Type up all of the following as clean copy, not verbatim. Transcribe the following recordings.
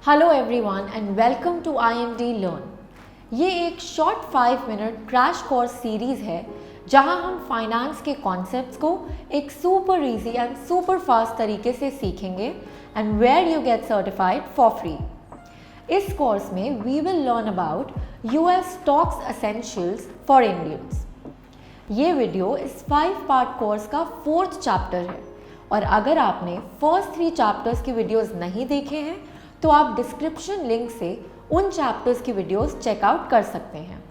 Hello everyone and welcome to IMD learn. ये एक short 5 minute crash course series है जहां हम फाइनेंस के कॉन्सेप्ट्स को एक super easy and super fast तरीके से सीखेंगे and where you get certified for free. इस कोर्स में we will learn about US stocks essentials for Indians. ये वीडियो इस 5 पार्ट कोर्स का 4th चैप्टर है और अगर आपने फर्स्ट 3 चैप्टर्स की वीडियोस नहीं देखे हैं तो आप डिस्क्रिप्शन लिंक से उन चैप्टर्स की वीडियोस चेकआउट कर सकते हैं।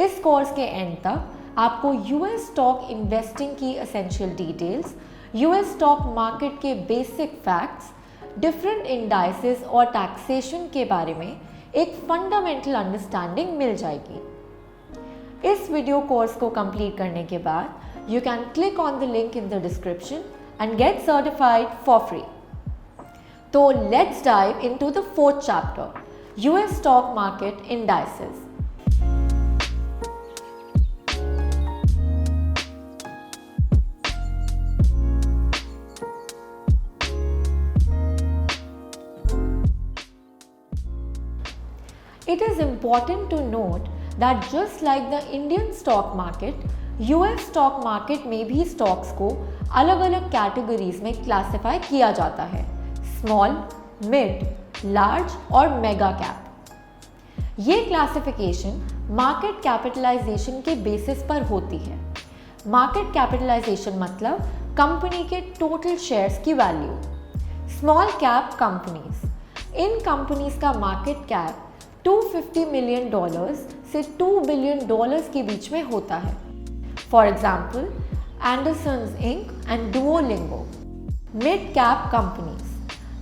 इस कोर्स के एंड तक आपको US स्टॉक इन्वेस्टिंग की essential details, US stock market के बेसिक फैक्ट्स, डिफरेंट इंडाइसेस और टैक्सेशन के बारे में एक फंडामेंटल अंडरस्टैंडिंग मिल जाएगी। इस वीडियो कोर्स को कंप्लीट करने के बाद you can click on the link in the description and gate certified for free. So let's dive into the 4th chapter, US stock market indices. It is important to note that just like the Indian stock market, US stock market में भी stocks को अलग-अलग categories में classify किया जाता है। Small, mid, large और mega cap. ये क्लासिफिकेशन मार्केट कैपिटलाइजेशन के बेसिस पर होती है। मार्केट कैपिटलाइजेशन मतलब कंपनी के टोटल शेयर्स की वैल्यू। स्मॉल कैप कंपनीज, इन कंपनीज का मार्केट कैप $250 मिलियन से $2 बिलियन के बीच में होता है। For example Andersons Inc and Duolingo. Mid cap companies,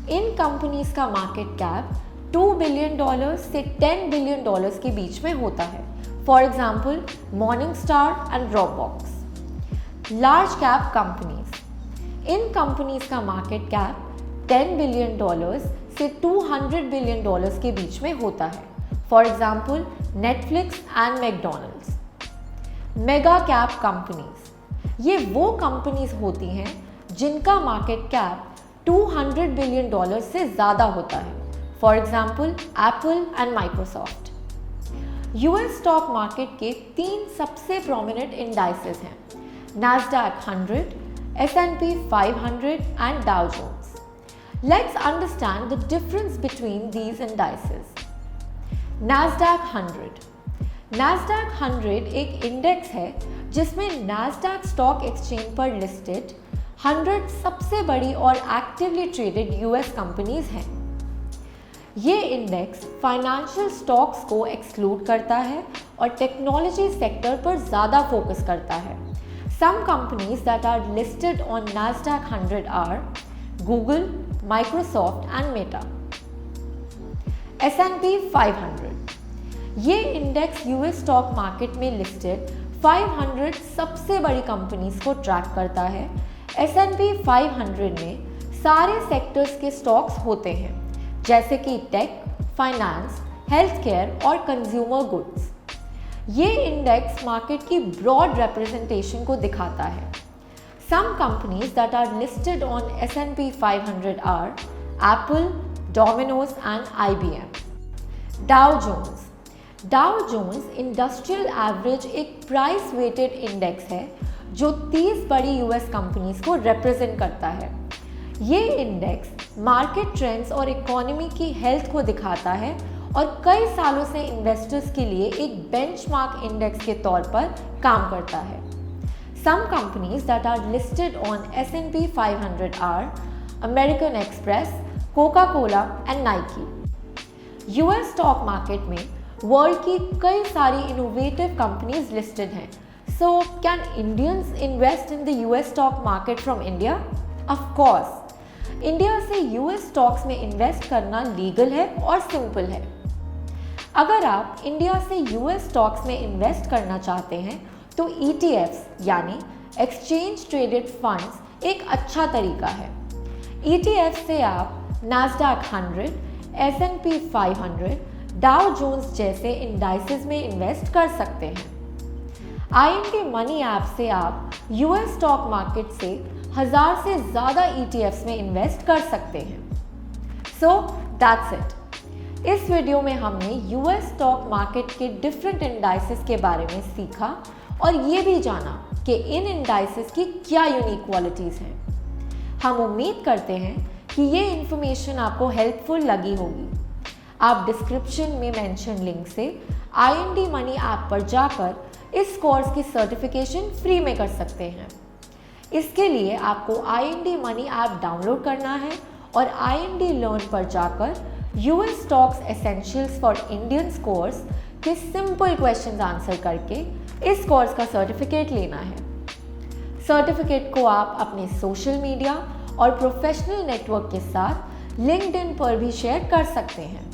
इन कंपनीज का मार्केट कैप $2 बिलियन से $10 बिलियन के बीच में होता है। For example Morningstar and Dropbox. Large cap companies, इन कंपनीज का मार्केट कैप $10 बिलियन से $200 बिलियन के बीच में होता है। For example Netflix and McDonald's. Mega cap companies, ये वो कंपनीज होती हैं जिनका मार्केट कैप $200 बिलियन से ज़्यादा होता है। For example Apple and Microsoft. US stock market के 3 सबसे प्रोमिनेंट इंडाइसेस हैं, NASDAQ 100, S&P 500 and Dow Jones. Let's understand the difference between these indices. NASDAQ 100. NASDAQ 100 एक इंडेक्स है जिसमें NASDAQ स्टॉक एक्सचेंज पर लिस्टेड 100 सबसे बड़ी और एक्टिवली ट्रेडेड US कंपनीज हैं। ये इंडेक्स फाइनेंशियल स्टॉक्स को एक्सक्लूड करता है और टेक्नोलॉजी सेक्टर पर ज़्यादा फोकस करता है। Some companies that are listed on NASDAQ 100 are Google, Microsoft and Meta. S&P 500, ये इंडेक्स US स्टॉक मार्केट में लिस्टेड 500 सबसे बड़ी कंपनीज को ट्रैक करता है। S&P 500 में सारे सेक्टर्स के स्टॉक्स होते हैं जैसे कि टेक, फाइनेंस, हेल्थ केयर और कंज्यूमर गुड्स। ये इंडेक्स मार्केट की ब्रॉड रिप्रेजेंटेशन को दिखाता है। Some companies that are listed on S&P 500 are Apple, Domino's and IBM। Dow Jones, Dow Jones industrial average एक प्राइस वेटेड इंडेक्स है जो 30 बड़ी US कंपनीज को रिप्रेजेंट करता है। ये इंडेक्स मार्केट ट्रेंड्स और इकोनॉमी की हेल्थ को दिखाता है और कई सालों से इन्वेस्टर्स के लिए एक बेंचमार्क इंडेक्स के तौर पर काम करता है। Some companies that are listed on S&P 500 are American Express, Coca Cola and Nike. US stock market में वर्ल्ड की कई सारी इनोवेटिव कंपनीज लिस्टेड हैं। So, can Indians invest in the US stock market from India? Of course. India से US stocks में invest करना legal है और सिंपल है। अगर आप इंडिया से US स्टॉक्स में इन्वेस्ट करना चाहते हैं तो ETFs यानी एक्सचेंज ट्रेडेड फंड्स एक अच्छा तरीका है। ETFs से आप NASDAQ 100, S&P 500, डाउ जोन्स जैसे इंडाइसेस में इन्वेस्ट कर सकते हैं। IMD मनी ऐप से आप US स्टॉक मार्केट से 1000 से ज़्यादा ETFs में इन्वेस्ट कर सकते हैं। So that's it. इस वीडियो में हमने यूएस स्टॉक मार्केट के डिफरेंट इंडाइसेस के बारे में सीखा और ये भी जाना कि इन इंडाइसेस की क्या यूनिक क्वालिटीज़ हैं। हम उम्मीद करते हैं कि ये इन्फॉर्मेशन आपको हेल्पफुल लगी होगी। आप डिस्क्रिप्शन में मेंशन लिंक से IND मनी ऐप पर जाकर इस कोर्स की सर्टिफिकेशन फ्री में कर सकते हैं। इसके लिए आपको IND मनी ऐप डाउनलोड करना है और IND लर्न पर जाकर US stocks essentials for Indians course के सिंपल क्वेश्चंस आंसर करके इस कोर्स का सर्टिफिकेट लेना है। सर्टिफिकेट को आप अपने सोशल मीडिया और प्रोफेशनल नेटवर्क के साथ लिंक्डइन पर भी शेयर कर सकते हैं।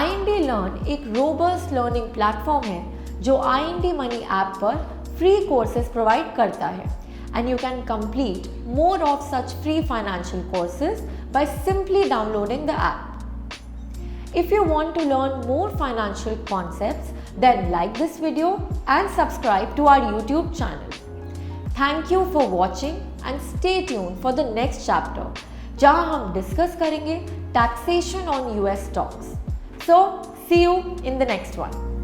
IND लर्न एक रोबस्ट लर्निंग प्लेटफॉर्म है जो IND मनी ऐप पर फ्री कोर्सेज प्रोवाइड करता है and you can complete more of such free financial courses by simply downloading the app. If you want to learn more financial concepts, then like this video and subscribe to our YouTube channel. Thank you for watching and stay tuned for the next chapter, जहाँ हम discuss करेंगे taxation on US stocks. So, see you in the next one.